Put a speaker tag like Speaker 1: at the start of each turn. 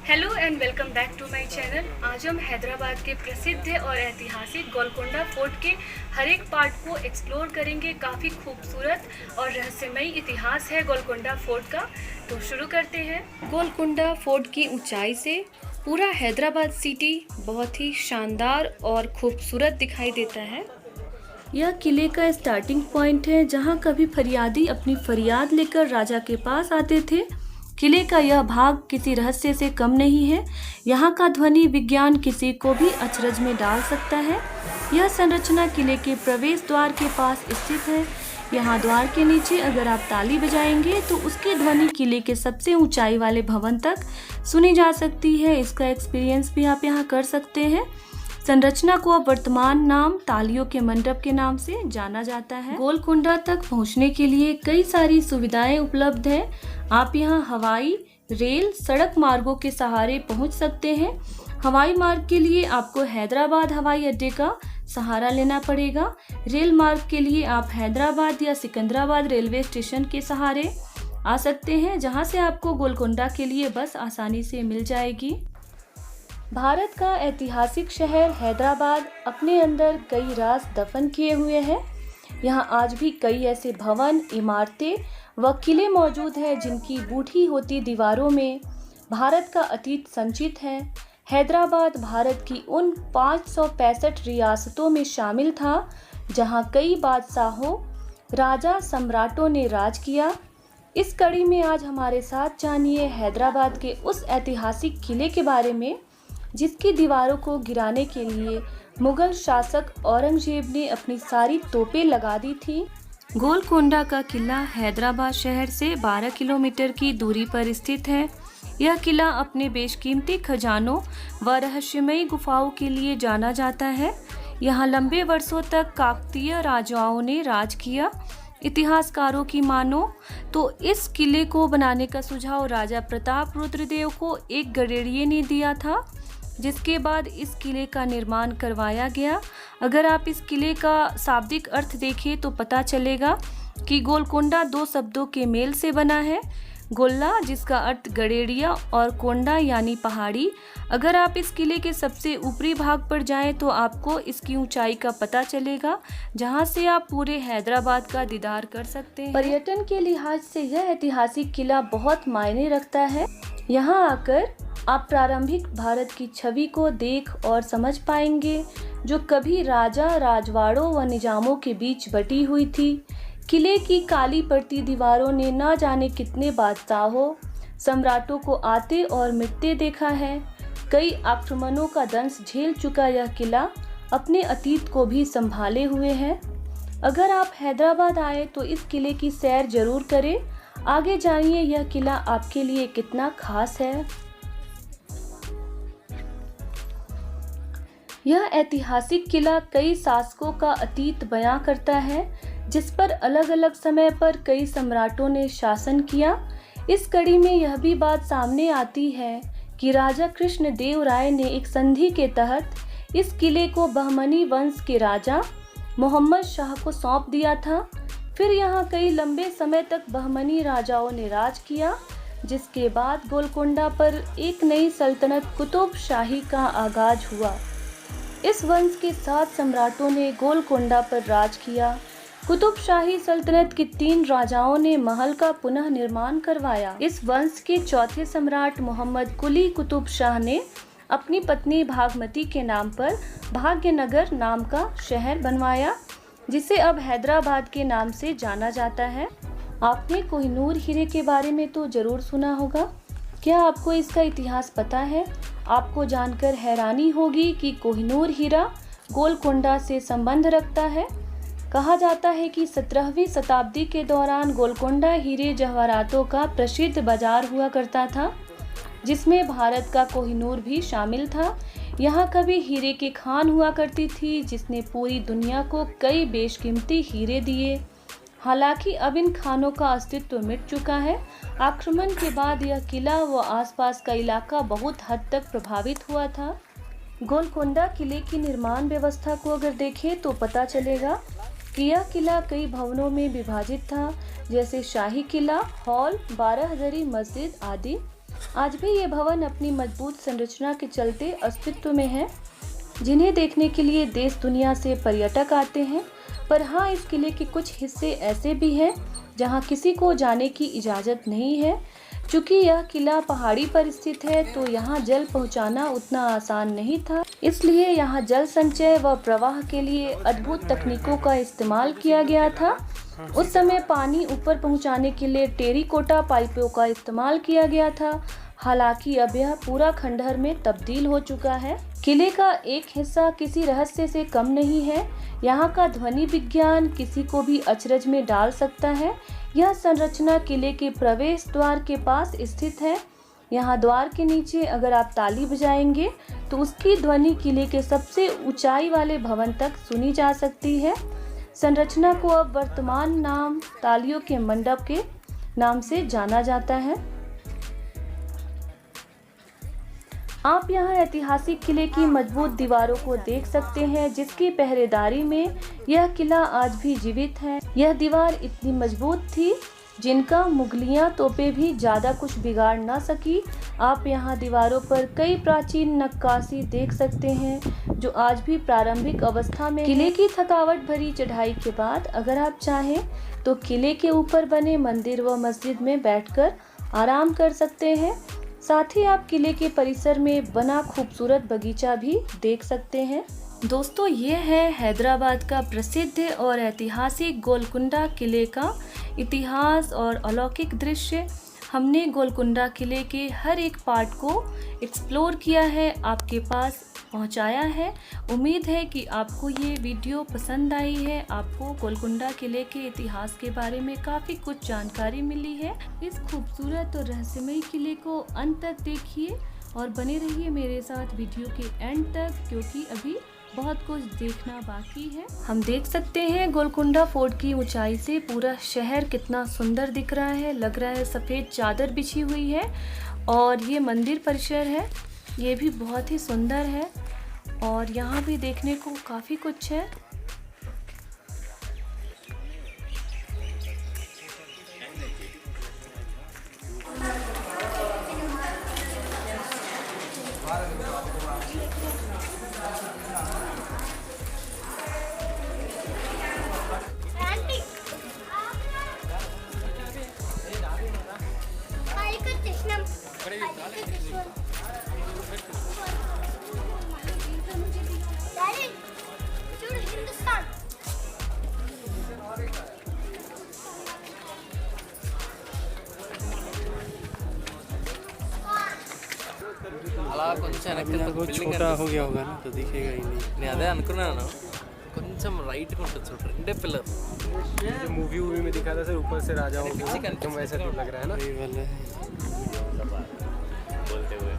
Speaker 1: Hello and welcome back to my channel. आज हम हैदराबाद के प्रसिद्ध और ऐतिहासिक गोलकोंडा फोर्ट के हर एक पार्ट को एक्सप्लोर करेंगे। काफ़ी खूबसूरत और रहस्यमयी इतिहास है गोलकोंडा फोर्ट का, तो शुरू करते हैं। गोलकोंडा फोर्ट की ऊंचाई से पूरा हैदराबाद सिटी बहुत ही शानदार और खूबसूरत दिखाई देता है। यह किले का स्टार्टिंग पॉइंट है, जहां कभी फरियादी अपनी फरियाद लेकर राजा के पास आते थे। किले का यह भाग किसी रहस्य से कम नहीं है। यहाँ का ध्वनि विज्ञान किसी को भी अचरज में डाल सकता है। यह संरचना किले के प्रवेश द्वार के पास स्थित है। यहाँ द्वार के नीचे अगर आप ताली बजाएंगे तो उसकी ध्वनि किले के सबसे ऊंचाई वाले भवन तक सुनी जा सकती है। इसका एक्सपीरियंस भी आप यहाँ कर सकते हैं। संरचना को अब वर्तमान नाम तालियों के मंडप के नाम से जाना जाता है। गोलकोंडा तक पहुंचने के लिए कई सारी सुविधाएं उपलब्ध हैं। आप यहां हवाई, रेल, सड़क मार्गों के सहारे पहुंच सकते हैं। हवाई मार्ग के लिए आपको हैदराबाद हवाई अड्डे का सहारा लेना पड़ेगा। रेल मार्ग के लिए आप हैदराबाद या सिकंदराबाद रेलवे स्टेशन के सहारे आ सकते हैं, जहां से आपको गोलकोंडा के लिए बस आसानी से मिल जाएगी। भारत का ऐतिहासिक शहर हैदराबाद अपने अंदर कई राज दफन किए हुए हैं। यहाँ आज भी कई ऐसे भवन, इमारतें व किले मौजूद हैं जिनकी बूढ़ी होती दीवारों में भारत का अतीत संचित है। हैदराबाद भारत की उन 565 रियासतों में शामिल था जहाँ कई बादशाहों, राजा, सम्राटों ने राज किया। इस कड़ी में आज हमारे साथ जानिए हैदराबाद के उस ऐतिहासिक किले के बारे में जिसकी दीवारों को गिराने के लिए मुगल शासक औरंगजेब ने अपनी सारी तोपें लगा दी थी। गोलकोंडा का किला हैदराबाद शहर से 12 किलोमीटर की दूरी पर स्थित है। यह किला अपने बेशकीमती खजानों व रहस्यमयी गुफाओं के लिए जाना जाता है। यहाँ लंबे वर्षों तक काकतीय राजाओं ने राज किया। इतिहासकारों की मानो तो इस किले को बनाने का सुझाव राजा प्रताप रुद्रदेव को एक गडेरिये ने दिया था, जिसके बाद इस किले का निर्माण करवाया गया। अगर आप इस किले का शाब्दिक अर्थ देखें तो पता चलेगा कि गोलकोंडा दो शब्दों के मेल से बना है। गोल्ला जिसका अर्थ गडेरिया और कोंडा यानी पहाड़ी। अगर आप इस किले के सबसे ऊपरी भाग पर जाएं तो आपको इसकी ऊंचाई का पता चलेगा, जहां से आप पूरे हैदराबाद का दीदार कर सकते हैं। पर्यटन के लिहाज से यह ऐतिहासिक किला बहुत मायने रखता है। यहाँ आकर आप प्रारंभिक भारत की छवि को देख और समझ पाएंगे, जो कभी राजा, राजवाड़ों व निजामों के बीच बटी हुई थी। किले की काली पड़ती दीवारों ने न जाने कितने बादशाहों, सम्राटों को आते और मिटते देखा है। कई आक्रमणों का दंश झेल चुका यह किला अपने अतीत को भी संभाले हुए है। अगर आप हैदराबाद आए तो इस किले की सैर जरूर करें। आगे जानिए यह किला आपके लिए कितना खास है। यह ऐतिहासिक किला कई शासकों का अतीत बयां करता है, जिस पर अलग अलग समय पर कई सम्राटों ने शासन किया। इस कड़ी में यह भी बात सामने आती है कि राजा कृष्ण देव राय ने एक संधि के तहत इस किले को बहमनी वंश के राजा मोहम्मद शाह को सौंप दिया था। फिर यहाँ कई लंबे समय तक बहमनी राजाओं ने राज किया, जिसके बाद गोलकोंडा पर एक नई सल्तनत कुतुब शाही का आगाज हुआ। इस वंश के 7 सम्राटों ने गोलकोंडा पर राज किया। कुतुब शाही सल्तनत के 3 राजाओं ने महल का पुनः निर्माण करवाया। इस वंश के चौथे सम्राट मोहम्मद कुली कुतुब शाह ने अपनी पत्नी भागमती के नाम पर भाग्यनगर नाम का शहर बनवाया, जिसे अब हैदराबाद के नाम से जाना जाता है। आपने कोहिनूर हीरे के बारे में तो जरूर सुना होगा। क्या आपको इसका इतिहास पता है? आपको जानकर हैरानी होगी कि कोहिनूर हीरा गोलकोंडा से संबंध रखता है। कहा जाता है कि 17वीं शताब्दी के दौरान गोलकोंडा हीरे जवाहरातों का प्रसिद्ध बाजार हुआ करता था, जिसमें भारत का कोहिनूर भी शामिल था। यहाँ कभी हीरे की खान हुआ करती थी, जिसने पूरी दुनिया को कई बेशकीमती हीरे दिए। हालांकि अब इन खानों का अस्तित्व मिट चुका है। आक्रमण के बाद यह किला व आसपास का इलाका बहुत हद तक प्रभावित हुआ था। गोलकोंडा किले की निर्माण व्यवस्था को अगर देखें तो पता चलेगा कि यह किला कई भवनों में विभाजित था, जैसे शाही किला, हॉल, 12 हज़ारी मस्जिद आदि। आज भी ये भवन अपनी मजबूत संरचना के चलते अस्तित्व में है, जिन्हें देखने के लिए देश दुनिया से पर्यटक आते हैं। पर हाँ, इस किले के कुछ हिस्से ऐसे भी हैं जहाँ किसी को जाने की इजाज़त नहीं है। चूँकि यह किला पहाड़ी पर स्थित है तो यहाँ जल पहुँचाना उतना आसान नहीं था, इसलिए यहाँ जल संचय व प्रवाह के लिए अद्भुत तकनीकों का इस्तेमाल किया गया था। उस समय पानी ऊपर पहुँचाने के लिए टेराकोटा पाइपों का इस्तेमाल किया गया था। हालांकि अब यह पूरा खंडहर में तब्दील हो चुका है। किले का एक हिस्सा किसी रहस्य से कम नहीं है। यहाँ का ध्वनि विज्ञान किसी को भी अचरज में डाल सकता है। यह संरचना किले के प्रवेश द्वार के पास स्थित है। यहाँ द्वार के नीचे अगर आप ताली बजाएंगे तो उसकी ध्वनि किले के सबसे ऊंचाई वाले भवन तक सुनी जा सकती है। संरचना को अब वर्तमान नाम तालियों के मंडप के नाम से जाना जाता है। आप यहाँ ऐतिहासिक किले की मजबूत दीवारों को देख सकते हैं, जिसकी पहरेदारी में यह किला आज भी जीवित है। यह दीवार इतनी मजबूत थी जिनका मुगलिया तोपें भी ज़्यादा कुछ बिगाड़ ना सकी। आप यहाँ दीवारों पर कई प्राचीन नक्काशी देख सकते हैं जो आज भी प्रारंभिक अवस्था में। किले की थकावट भरी चढ़ाई के बाद अगर आप चाहें तो किले के ऊपर बने मंदिर व मस्जिद में बैठकर आराम कर सकते हैं। साथ ही आप किले के परिसर में बना खूबसूरत बगीचा भी देख सकते हैं। दोस्तों, ये है हैदराबाद का प्रसिद्ध और ऐतिहासिक गोलकुंडा किले का इतिहास और अलौकिक दृश्य। हमने गोलकुंडा किले के हर एक पार्ट को एक्सप्लोर किया है, आपके पास पहुंचाया है। उम्मीद है कि आपको ये वीडियो पसंद आई है। आपको गोलकुंडा किले के इतिहास के बारे में काफ़ी कुछ जानकारी मिली है। इस खूबसूरत और रहस्यमयी किले को अंत तक देखिए और बने रहिए मेरे साथ वीडियो के एंड तक, क्योंकि अभी बहुत कुछ देखना बाकी है। हम देख सकते हैं गोलकुंडा फोर्ट की ऊंचाई से पूरा शहर कितना सुंदर दिख रहा है। लग रहा है सफ़ेद चादर बिछी हुई है। और ये मंदिर परिसर है, ये भी बहुत ही सुंदर है और यहाँ भी देखने को काफ़ी कुछ है।
Speaker 2: అలా కొంచెం వెనక్కి
Speaker 3: छोटा हो गया होगा ना तो दिखेगा ही नहीं।
Speaker 2: నేను అదే అనుకున్నాను, కొంచెం రైట్గా ఉంటుంది చూడండి, రెండే పిల్లర్।
Speaker 3: जो मूवी में दिखा था सर ऊपर से राजा हो गया, एकदम वैसा तो लग रहा है ना। ये वाला बोलते हुए